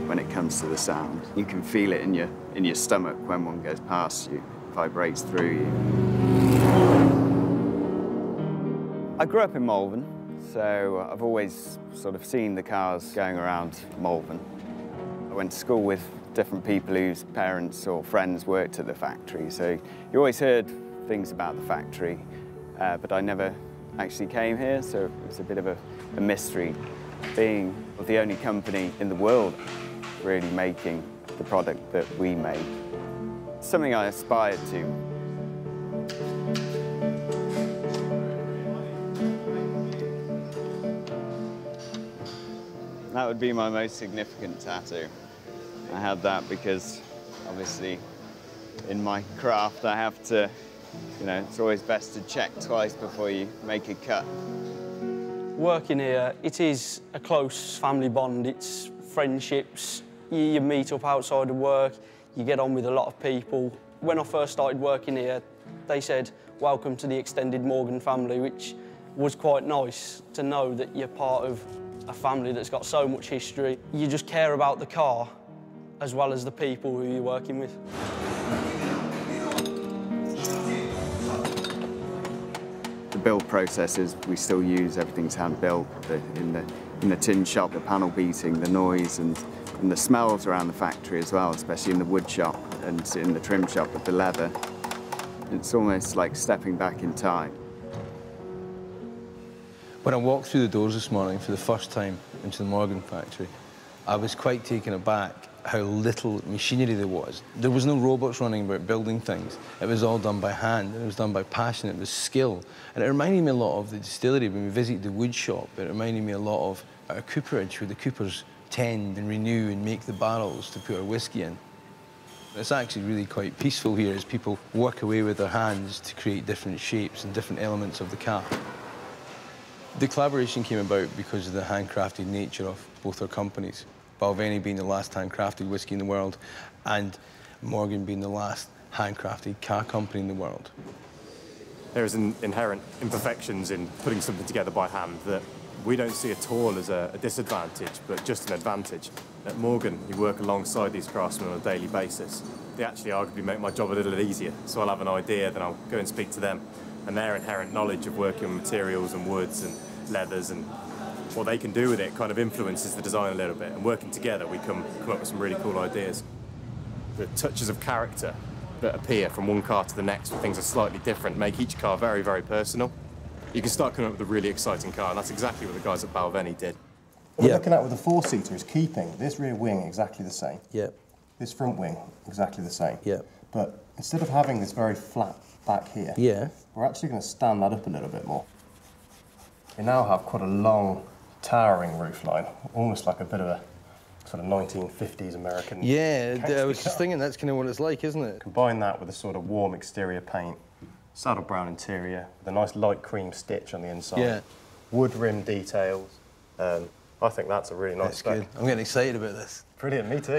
when it comes to the sound. You can feel it in your stomach when one goes past you, vibrates through you. I grew up in Malvern, so I've always sort of seen the cars going around Malvern. I went to school with different people whose parents or friends worked at the factory, so you always heard things about the factory, but I never actually came here, so it's a bit of a mystery. Being the only company in the world really making the product that we make. Something I aspired to. That would be my most significant tattoo. I had that because, obviously, in my craft, I have to, it's always best to check twice before you make a cut. Working here, it is a close family bond. It's friendships. You meet up outside of work, you get on with a lot of people. When I first started working here, they said, "Welcome to the extended Morgan family," which was quite nice to know that you're part of a family that's got so much history. You just care about the car as well as the people who you're working with. The build processes we still use, everything's hand-built. In the tin shop, the panel beating, the noise and the smells around the factory as well, especially in the wood shop and in the trim shop with the leather. It's almost like stepping back in time. When I walked through the doors this morning for the first time into the Morgan factory, I was quite taken aback how little machinery there was. There was no robots running about building things. It was all done by hand, and it was done by passion, it was skill. And it reminded me a lot of the distillery when we visited the wood shop. It reminded me a lot of our cooperage, where the coopers tend and renew and make the barrels to put our whiskey in. It's actually really quite peaceful here as people work away with their hands to create different shapes and different elements of the car. The collaboration came about because of the handcrafted nature of both our companies. Balvenie being the last handcrafted whiskey in the world, and Morgan being the last handcrafted car company in the world. There is inherent imperfections in putting something together by hand that we don't see at all as a disadvantage, but just an advantage. At Morgan, you work alongside these craftsmen on a daily basis. They actually arguably make my job a little easier, so I'll have an idea, then I'll go and speak to them. And their inherent knowledge of working with materials and woods and leathers and what they can do with it kind of influences the design a little bit. And working together, we come up with some really cool ideas. The touches of character that appear from one car to the next where things are slightly different make each car very, very personal. You can start coming up with a really exciting car, and that's exactly what the guys at Balvenie did. What we're looking at with the four-seater is keeping this rear wing exactly the same. Yep. This front wing exactly the same. Yep. But instead of having this very flat back here, we're actually going to stand that up a little bit more. We now have quite a long, towering roofline, almost like a bit of a sort of 1950s American. Yeah, I was just thinking that's kind of what it's like, isn't it? Combine that with a sort of warm exterior paint, saddle brown interior, with a nice light cream stitch on the inside. Yeah. Wood rim details. I think that's a really nice spec. Good. I'm getting excited about this. Brilliant, me too.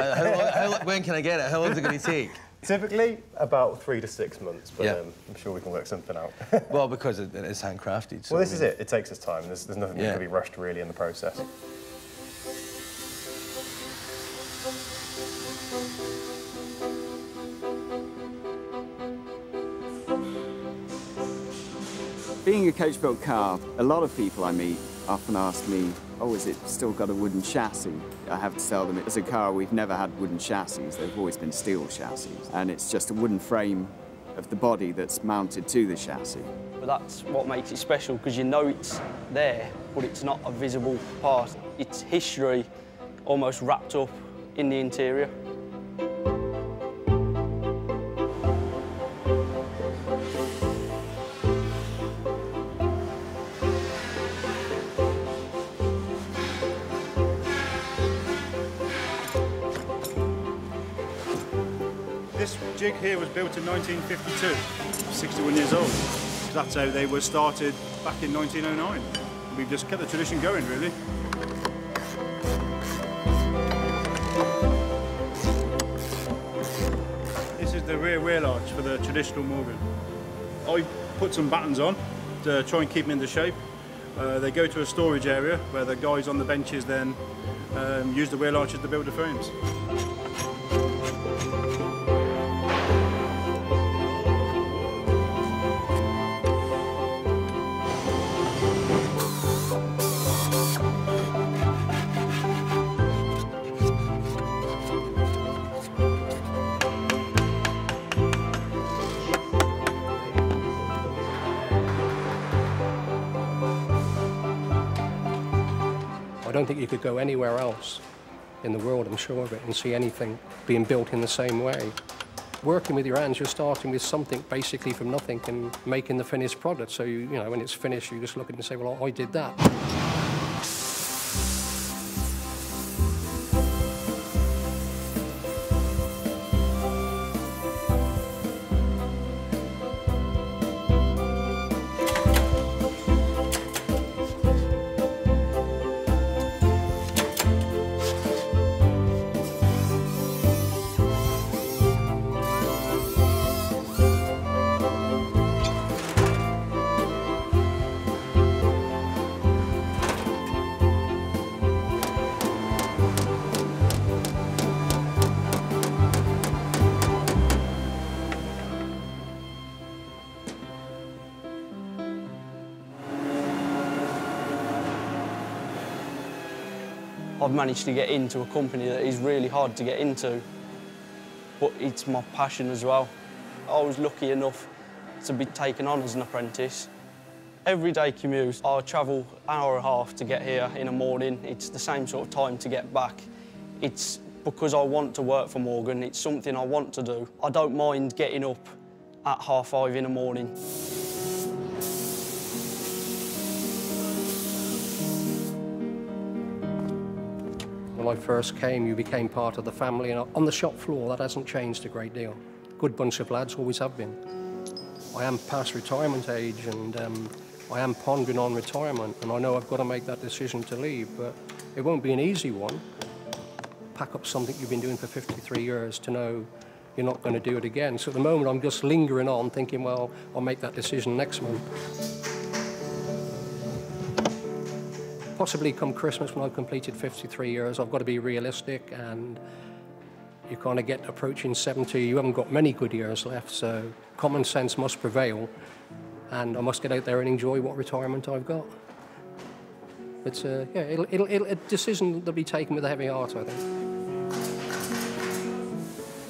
When can I get it? How long is it going to take? Typically, about 3 to 6 months, but I'm sure we can work something out. Well, because it is handcrafted. So well, this is it. It takes its time. There's nothing that can be rushed, really, in the process. Being a coach-built car, a lot of people I meet often ask me, oh, is it still got a wooden chassis? I have to tell them, as a car, we've never had wooden chassis. They've always been steel chassis. And it's just a wooden frame of the body that's mounted to the chassis. But that's what makes it special, because you know it's there, but it's not a visible part. It's history almost wrapped up in the interior. This jig here was built in 1952, 61 years old. That's how they were started back in 1909. We've just kept the tradition going, really. This is the rear wheel arch for the traditional Morgan. I put some battens on to try and keep them into shape. They go to a storage area where the guys on the benches then use the wheel arches to build the frames. I don't think you could go anywhere else in the world, I'm sure of it, and see anything being built in the same way. Working with your hands, you're starting with something basically from nothing and making the finished product. So, you know, when it's finished, you just look at it and say, well, I did that. I've managed to get into a company that is really hard to get into, but it's my passion as well. I was lucky enough to be taken on as an apprentice. Everyday commute, I travel an hour and a half to get here in the morning. It's the same sort of time to get back. It's because I want to work for Morgan. It's something I want to do. I don't mind getting up at 5:30 in the morning. When I first came, you became part of the family, and on the shop floor, that hasn't changed a great deal. Good bunch of lads, always have been. I am past retirement age, and I am pondering on retirement, and I know I've got to make that decision to leave, but it won't be an easy one. Pack up something you've been doing for 53 years to know you're not going to do it again. So at the moment, I'm just lingering on, thinking, well, I'll make that decision next month. Possibly come Christmas, when I've completed 53 years, I've got to be realistic, and you kind of get approaching 70, you haven't got many good years left, so common sense must prevail, and I must get out there and enjoy what retirement I've got. It's yeah, a decision that'll be taken with a heavy heart, I think.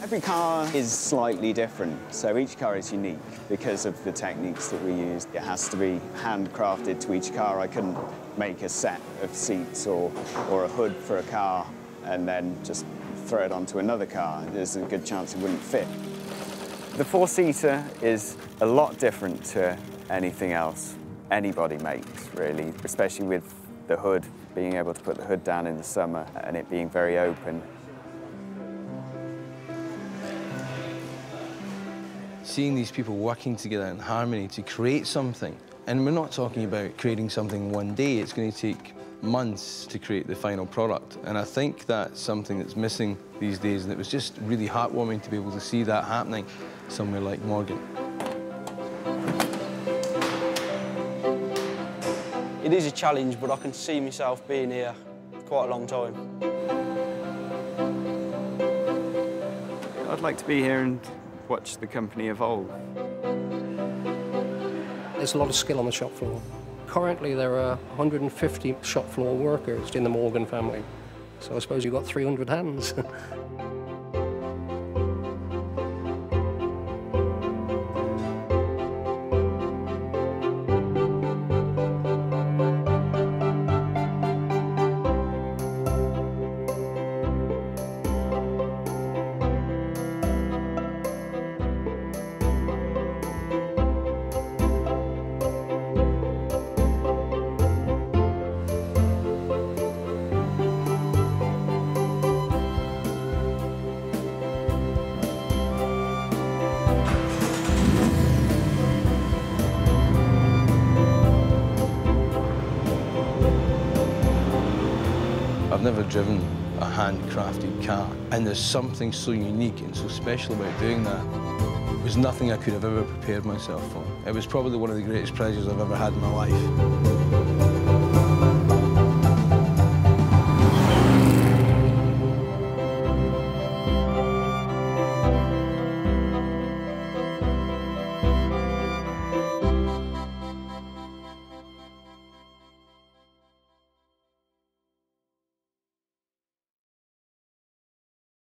Every car is slightly different, so each car is unique because of the techniques that we use. It has to be handcrafted to each car. I couldn't make a set of seats or a hood for a car and then just throw it onto another car. There's a good chance it wouldn't fit. The four-seater is a lot different to anything else anybody makes, really, especially with the hood, being able to put the hood down in the summer and it being very open. Seeing these people working together in harmony to create something, and we're not talking about creating something one day, it's going to take months to create the final product, and I think that's something that's missing these days, and it was just really heartwarming to be able to see that happening somewhere like Morgan. It is a challenge, but I can see myself being here for quite a long time. I'd like to be here and watch the company evolve. There's a lot of skill on the shop floor. Currently, there are 150 shop floor workers in the Morgan family, so I suppose you've got 300 hands. I've never driven a handcrafted car, and there's something so unique and so special about doing that. It was nothing I could have ever prepared myself for. It was probably one of the greatest pleasures I've ever had in my life.